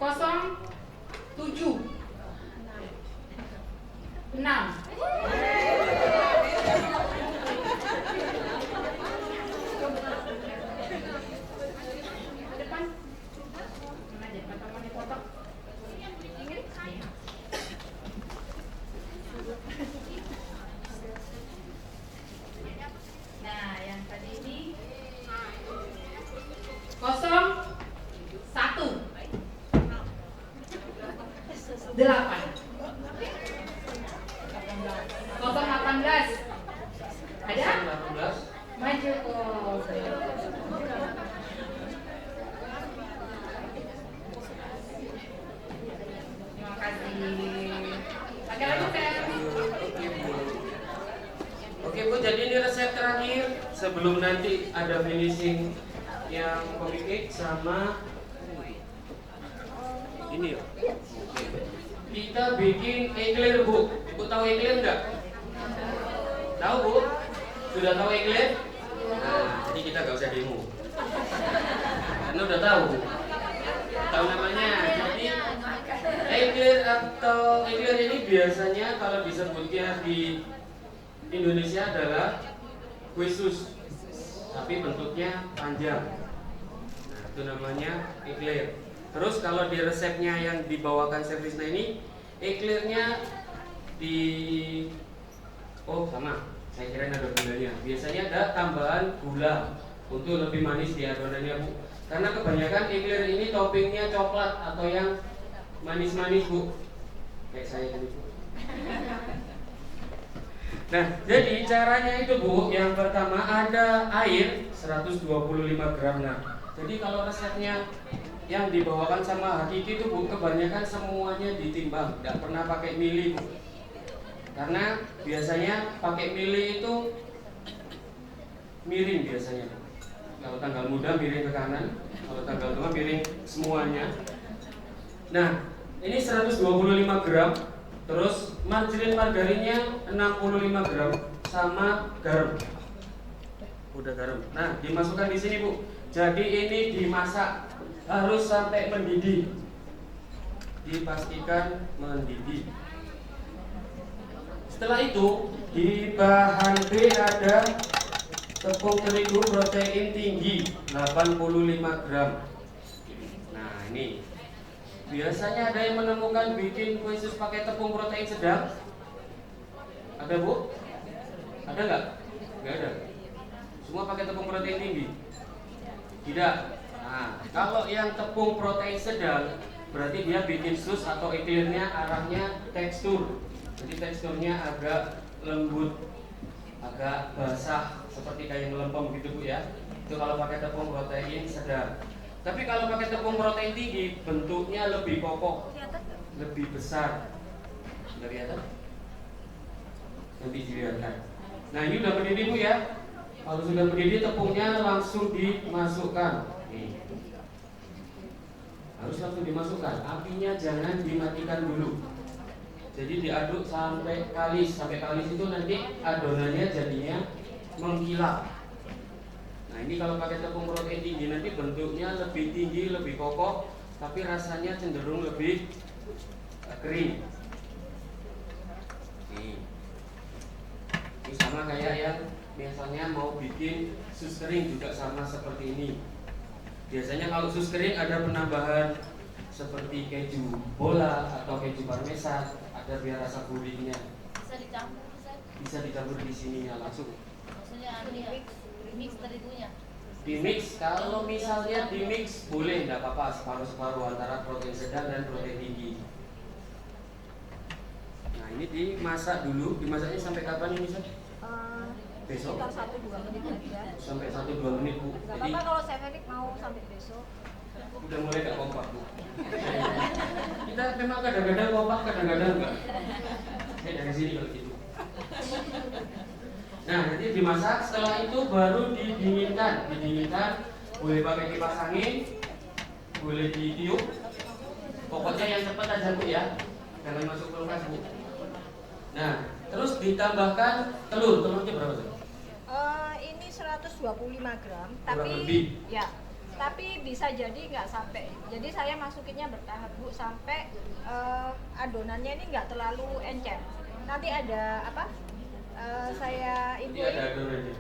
07 6. Depan. Mana aja, teman-teman foto. Nah, yang tadi ini 01 8 018 ada? 18. Maju kok. Terima kasih. Pakai lagi Sam. Oke Bu, jadi ini resep terakhir sebelum nanti ada finishing yang coffee cake sama ini ya. Kita bikin eclair Bu. Ibu tahu eclair enggak? Tahu Bu? Sudah tahu eclair? Nah, jadi kita nggak usah demo. Karena udah tahu. Tahu namanya. Jadi eclair atau eclair ini biasanya kalau disebutnya di Indonesia adalah kue sus, tapi bentuknya panjang. Nah, itu namanya eclair. Terus kalau di resepnya yang dibawakan Chef Rizna ini, eclairnya sama. Saya kira ada gulanya. Biasanya ada tambahan gula untuk lebih manis di adonannya Bu. Karena kebanyakan eclair ini toppingnya coklat atau yang manis-manis Bu. Kayak saya tadi Bu. Nah, jadi caranya itu Bu, yang pertama ada air 125 gram. Nah, jadi kalau resepnya yang dibawakan sama Hakiki itu Bu, kebanyakan semuanya ditimbang, tidak pernah pakai mili Bu. Karena biasanya pakai mili itu miring biasanya. Kalau tanggal muda miring ke kanan, kalau tanggal tua miring semuanya. Nah, ini 125 gram. Terus margarinnya 65 gram sama garam. Udah garam. Nah, dimasukkan di sini Bu. Jadi ini dimasak harus sampai mendidih. Dipastikan mendidih. Setelah itu di bahan B ada tepung terigu protein tinggi 85 gram. Nah ini biasanya ada yang menemukan bikin kue sus pakai tepung protein sedang. Ada Bu? Ada nggak? Nggak ada. Semua pakai tepung protein tinggi? Tidak. Nah kalau yang tepung protein sedang berarti dia bikin sus atau eclairnya arahnya tekstur. Jadi teksturnya agak lembut, agak basah, seperti kayak melempem gitu Bu ya. Itu kalau pakai tepung protein sedang. Tapi kalau pakai tepung protein tinggi, bentuknya lebih kokoh, lebih besar. Sudah kelihatan? Nanti dilihatkan. Nah ini udah mendidih Bu ya. Kalau sudah mendidih tepungnya langsung dimasukkan. Nih. Harus langsung dimasukkan. Apinya jangan dimatikan dulu. Jadi diaduk sampai kalis itu nanti adonannya jadinya mengkilap. Nah ini kalau pakai tepung protein tinggi nanti bentuknya lebih tinggi, lebih kokoh, tapi rasanya cenderung lebih kering. Ini sama kayak yang biasanya mau bikin sus kering juga sama seperti ini. Biasanya kalau sus kering ada penambahan seperti keju bola atau keju parmesan. Ada biar rasa gurihnya. Bisa dicampur di sininya langsung. Maksudnya mix terigunya. Di mix, kalau misalnya di mix boleh, nggak apa-apa separuh-separuh antara protein sedang dan protein tinggi. Nah ini dimasak dulu, dimasaknya sampai kapan ini Seth? Besok. Sekitar 1-2 menit lagi ya. Sampai 1-2 menit Bu. Gak apa-apa kalau saya Felix mau sampai besok. Udah mulai gak kompak Bu. Kita memang kadang-kadang kompak, kadang-kadang enggak. Saya dari sini kalau gitu. Nah nanti dimasak, setelah itu baru didinginkan. Boleh pakai kipas angin, boleh ditiup. Pokoknya yang cepat aja Bu ya, jangan masuk kulkas Bu. Nah terus ditambahkan telurnya berapa sih? Ini 125 gram, tapi Kurang lebih. ya tapi bisa jadi nggak sampai. Jadi saya masukinnya bertahap Bu, sampai adonannya ini nggak terlalu encer. Nanti ada apa? Saya Ini infoin. ada adonannya.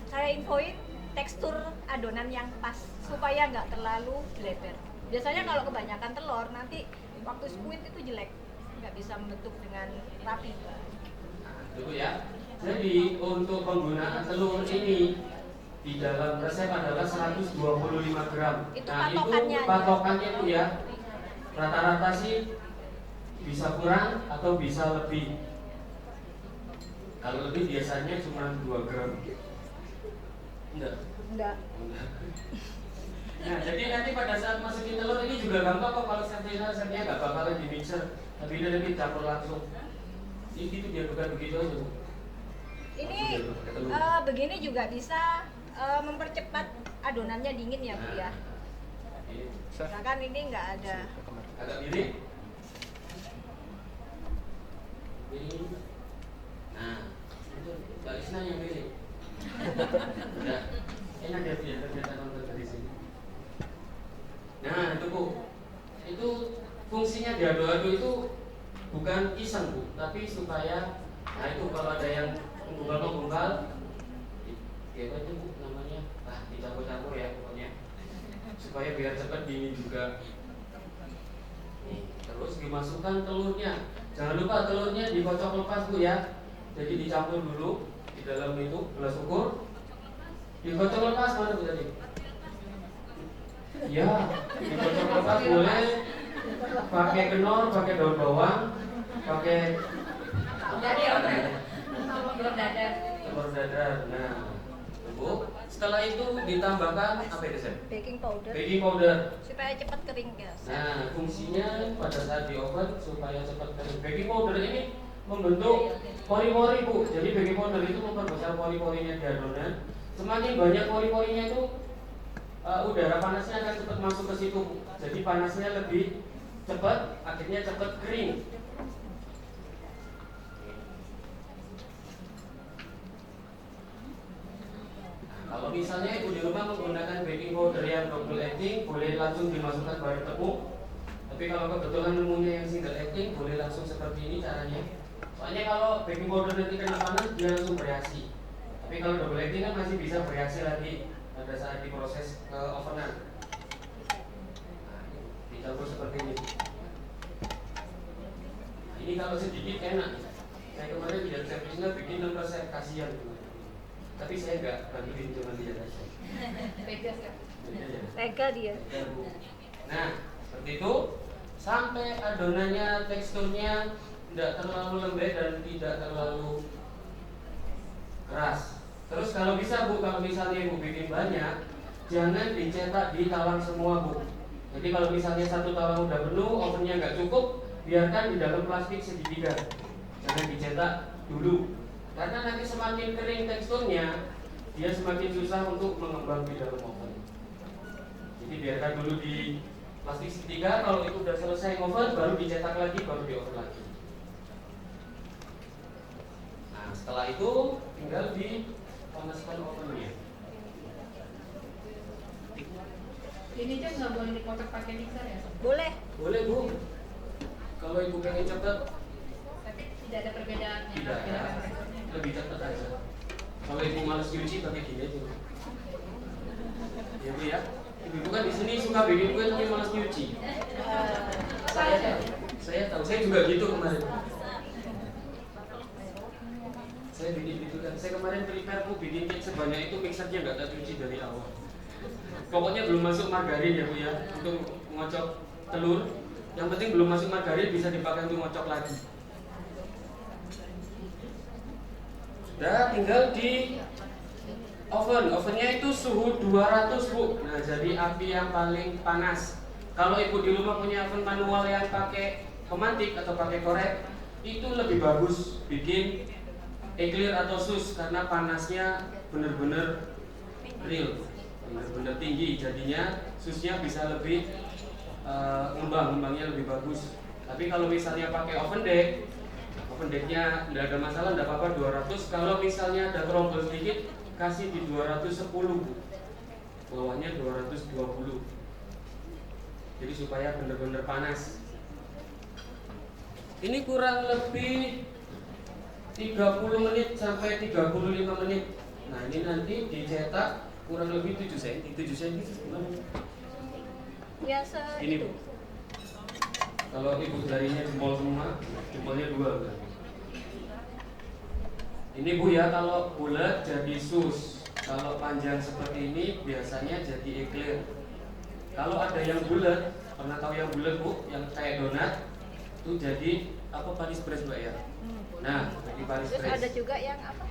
Saya infoin tekstur adonan yang pas supaya nggak terlalu bleber. Biasanya kalau kebanyakan telur nanti waktu squid itu jelek, nggak bisa membentuk dengan rapi. Tunggu ya. Jadi untuk penggunaan telur ini di dalam resep adalah 125 gram. Itu Nah patokannya itu aja. patokannya itu ya. Rata-rata sih bisa kurang atau bisa lebih. Kalau lebih biasanya cuma 2 gram. Enggak. Nah, jadi nanti pada saat masukin telur ini juga gampang kok. Kalau setnya nggak bakalan di mixer, tapi ini nanti campur langsung. Ini gitu biar bukan begitu aja. Ini begini juga bisa mempercepat adonannya dingin ya Bu ya. Misalkan ini nggak ada. Agak miring. Ini. Nah, itu Mbak Isna yang miring. Udah. Enak ya biar ternyata nonton dari sini. Nah, itu Bu. Itu fungsinya diadu-adu itu bukan iseng Bu, tapi supaya itu kalau ada yang menggunggal ya apa itu Bu namanya? Dicampur-campur ya pokoknya. Supaya biar cepat dingin juga. Nih, terus dimasukkan telurnya. Jangan lupa telurnya dikocok lepas Bu ya. Jadi dicampur dulu di dalam itu gelas ukur. Dikocok lepas mana Bu tadi? Ya, dikocok lepas boleh. Pakai kenor, pakai daun bawang, pakai Jadi telur dadar. telur dadar. Nah, Bu, setelah itu ditambahkan apa itu Sen? Baking powder Baking powder. supaya cepat kering guys. Nah, fungsinya pada saat di oven supaya cepat kering. Baking powder ini membentuk pori-pori Bu. Jadi baking powder itu memperbesar pori-porinya di adonan. Semakin banyak pori-porinya itu udara panasnya akan cepat masuk ke situ Bu. Jadi panasnya lebih cepat, akhirnya cepat kering. Kalau misalnya ibu di rumah menggunakan baking powder yang double acting, boleh langsung dimasukkan bareng tepung. Tapi kalau kebetulan nemunya yang single acting, boleh langsung seperti ini caranya. Soalnya kalau baking powder nanti kena panas, dia langsung bereaksi. Tapi kalau double acting kan masih bisa bereaksi lagi pada saat diproses ke ovenan. Nah, dicampur seperti ini. Nah, ini kalau sedikit enak. Saya kemarin tidak servisnya bikin 6 resep kasihan. Tapi saya nggak bantuin, cuma lihat aja. Vegas ya. Tega dia. Nah, seperti itu sampai adonannya teksturnya tidak terlalu lembek dan tidak terlalu keras. Terus kalau bisa Bu, kalau misalnya Ibu bikin banyak, jangan dicetak di talang semua Bu. Jadi kalau misalnya satu talang udah penuh, ovennya nggak cukup, biarkan di dalam plastik segitiga. Jangan dicetak dulu. Karena nanti semakin kering teksturnya, dia semakin susah untuk mengembang di dalam oven. Jadi biarkan dulu di plastik segitiga. Kalau itu udah selesai oven, baru dicetak lagi, baru di oven lagi. Nah, setelah itu tinggal dipanaskan ovennya. Ini aja nggak boleh dikocok pakai mixer ya? Boleh. Boleh Bu. Kalau Ibu pengen cepet, Tapi tidak ada perbedaannya. tidak ya, lebih cepet aja. Kalau Ibu males cuci, pakai gini aja. Ya Bu ya. Ibu kan di sini suka bikin kue tapi malas nyuci. Saya tahu, saya juga gitu kemarin. Saya bikin gitu kan. Saya kemarin prepare Bu bikin cake sebanyak itu, mixernya nggak tak cuci dari awal. Pokoknya belum masuk margarin ya Bu ya, untuk ngocok telur. Yang penting belum masuk margarin bisa dipakai untuk ngocok lagi. Sudah, tinggal di ovennya itu suhu 200 Bu. Nah, jadi api yang paling panas. Kalau Ibu di rumah punya oven manual yang pakai pemantik atau pakai korek, itu lebih bagus bikin eclair atau sus karena panasnya benar-benar real, benar-benar tinggi. Jadinya susnya bisa lebih ngembangnya lebih bagus. Tapi kalau misalnya pakai oven decknya nggak ada masalah, nggak apa-apa 200. Kalau misalnya ada trouble sedikit, kasih di 210 Bu. Bawahnya 220. Jadi supaya benar-benar panas. Ini kurang lebih 30 menit sampai 35 menit. Nah, ini nanti dicetak kurang lebih 7 cm. 7 cm gimana? Biasa Ini itu. Bu. Kalau ibu jarinya jempol semua, jempolnya 2 kan? Ini Bu ya, kalau bulat jadi sus. Kalau panjang seperti ini biasanya jadi eclair. Kalau ada yang bulat, pernah tahu yang bulat Bu, yang kayak donat, itu jadi apa, Paris press Mbak ya? Nah, jadi Paris Terus press. ada juga yang apa?